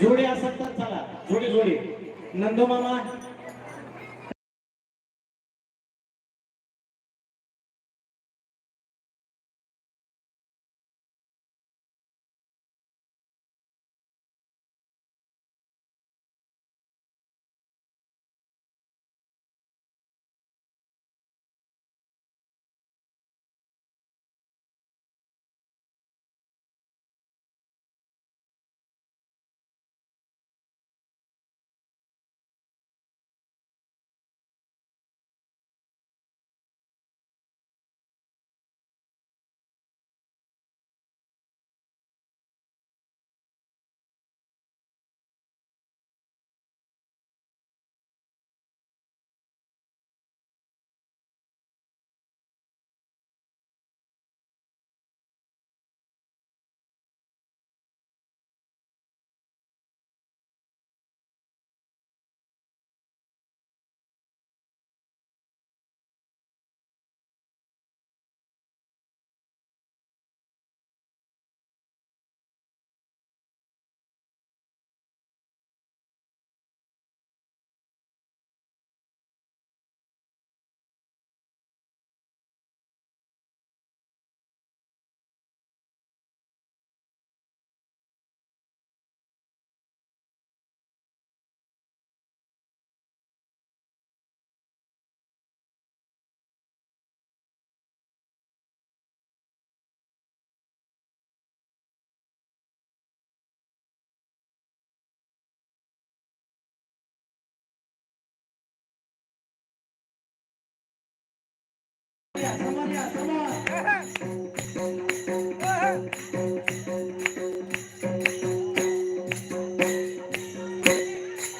जोडी असेल तर चला, जोडी जोडी नंदू मामा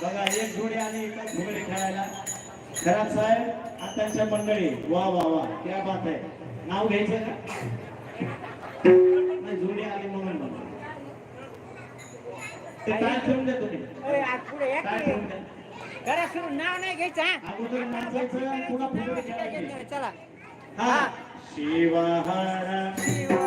बघा एक जोडी आणि एका घोडे खेळायला घरात साहेब आणि त्यांच्या मंडळी वा वा वा क्या बात आहे. नाव घ्यायचं का नाही जोडी आली म्हणून ते काय ठेवून द्या तुम्ही काय ठेवून द्या घरा सुरू नाव नाही घ्यायचं अगोदर नाचायचं पुन्हा फुगडी खेळायची. चला हा शिवहर